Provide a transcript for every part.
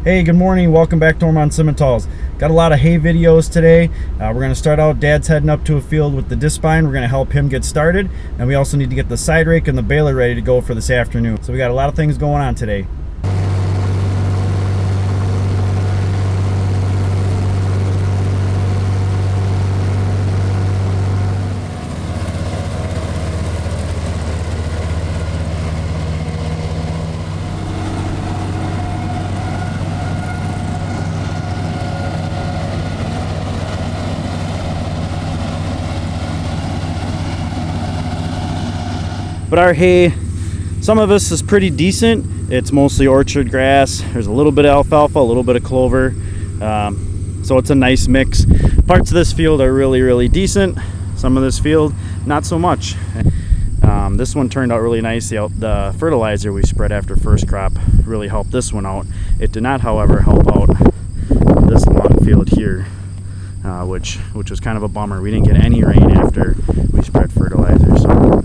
Hey, good morning. Welcome back to Ohrmundt Simmentals. Got a lot of hay videos today. We're going to start out. Dad's heading up to a field with the disc spine. We're going to help him get started. And we also need to get the side rake and the baler ready to go for this afternoon. So we got a lot of things going on today. But our hay, some of this is pretty decent. It's mostly orchard grass. There's a little bit of alfalfa, a little bit of clover. So it's a nice mix. Parts of this field are really decent. Some of this field, not so much. This one turned out really nice. The fertilizer we spread after first crop really helped this one out. It did not, however, help out this long field here, which was kind of a bummer. We didn't get any rain after we spread fertilizer, so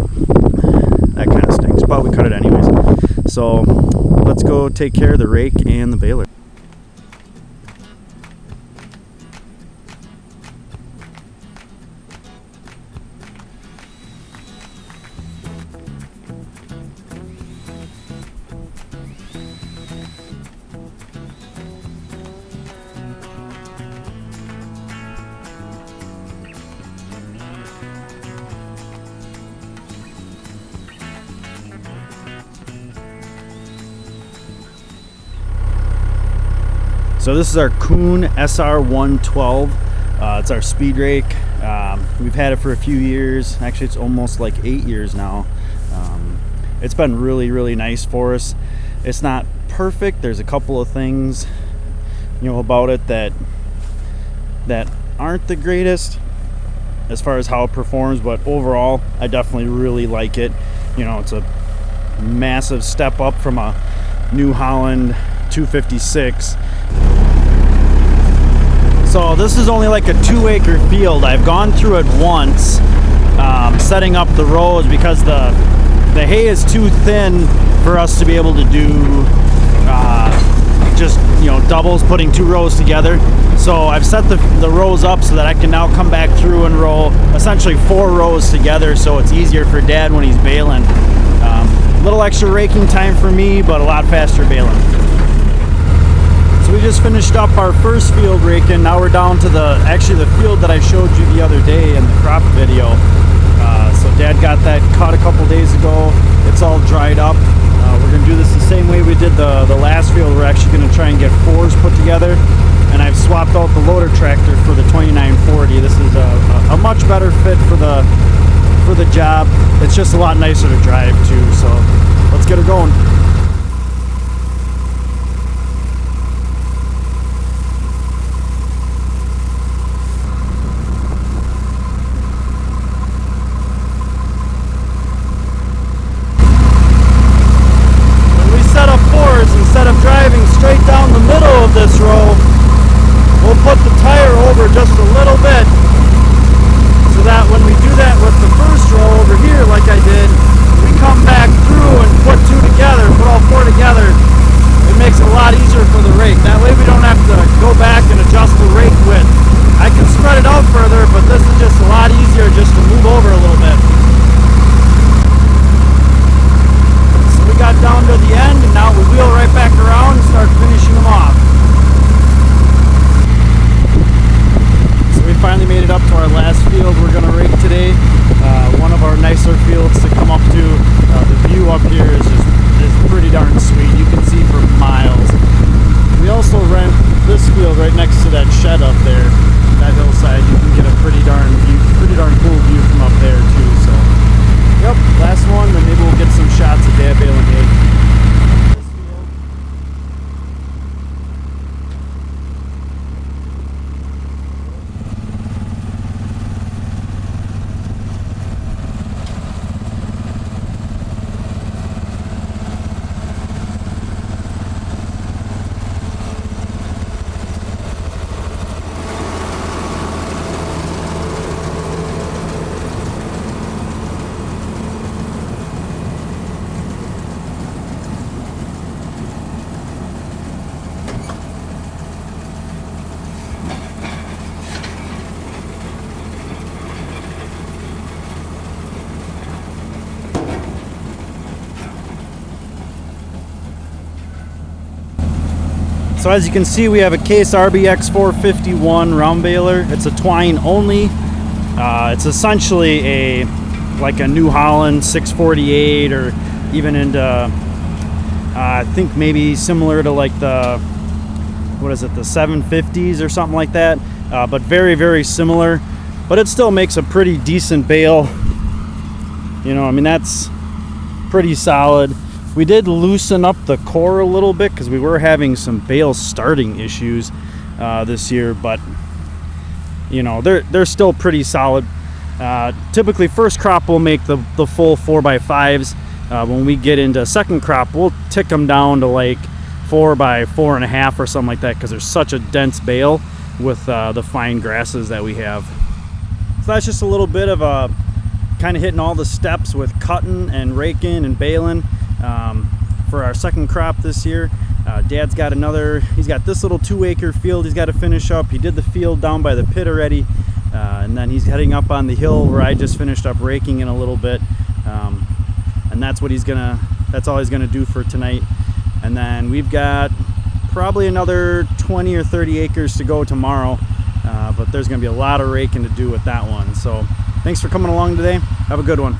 that kind of stinks, but we cut it anyways. So let's go take care of the rake and the baler. So this is our Kuhn SR112. It's our speed rake. We've had it for a few years. Actually, it's almost like 8 years now. It's been really nice for us. It's not perfect. There's a couple of things, about it that aren't the greatest as far as how it performs, but overall, I definitely really like it. It's a massive step up from a New Holland 256. So this is only like a 2-acre field. I've gone through it once, setting up the rows because the hay is too thin for us to be able to do just doubles, putting 2 rows together. So I've set the rows up so that I can now come back through and roll essentially 4 rows together, so it's easier for Dad when he's baling. A little extra raking time for me, but a lot faster baling. So we just finished up our first field raking. Now we're down to the field that I showed you the other day in the crop video. So Dad got that cut a couple days ago. It's all dried up. We're going to do this the same way we did the last field. We're actually going to try and get 4s put together. And I've swapped out the loader tractor for the 2940. This is a much better fit for the job. It's just a lot nicer to drive too. So let's get her going. Instead of driving straight down the middle of this row, we'll put the tire over just a little bit, so that when we do that with the first row over here like I did, we come back through and put 2 together, put all 4 together. It makes it a lot easier for the rake. That way we don't have to go back and adjust the rake width. I can spread it out further, but this is just a lot easier just to move over a little bit. Got down to the end, and now we wheel right back around and start finishing them off. So we finally made it up to our last field we're going to rake today. One of our nicer fields to come up to. The view up here is pretty darn sweet. You can see for miles. We also rent this field right next to that shed up there. That hillside, you can get a pretty darn cool view from up there too. So. Yep, last one, then maybe we'll get some shots of Dad baling hay. So as you can see, we have a Case RBX 451 round baler. It's a twine only. It's essentially like a New Holland 648, or even into I think maybe similar to like the, what is it, the 750s or something like that, but very, very similar. But it still makes a pretty decent bale. You know, I mean, that's pretty solid. We did loosen up the core a little bit because we were having some bale starting issues this year, but you know, they're still pretty solid. Typically first crop we'll make the full 4x5s. When we get into second crop, we'll tick them down to like 4x4.5 or something like that, because there's such a dense bale with the fine grasses that we have. So that's just a little bit of a kind of hitting all the steps with cutting and raking and baling for our second crop this year. Dad's got he's got this little 2-acre field he's got to finish up. He did the field down by the pit already, and then he's heading up on the hill where I just finished up raking in a little bit, and that's all he's gonna do for tonight. And then we've got probably another 20 or 30 acres to go tomorrow, but there's gonna be a lot of raking to do with that one. So thanks for coming along today. Have a good one.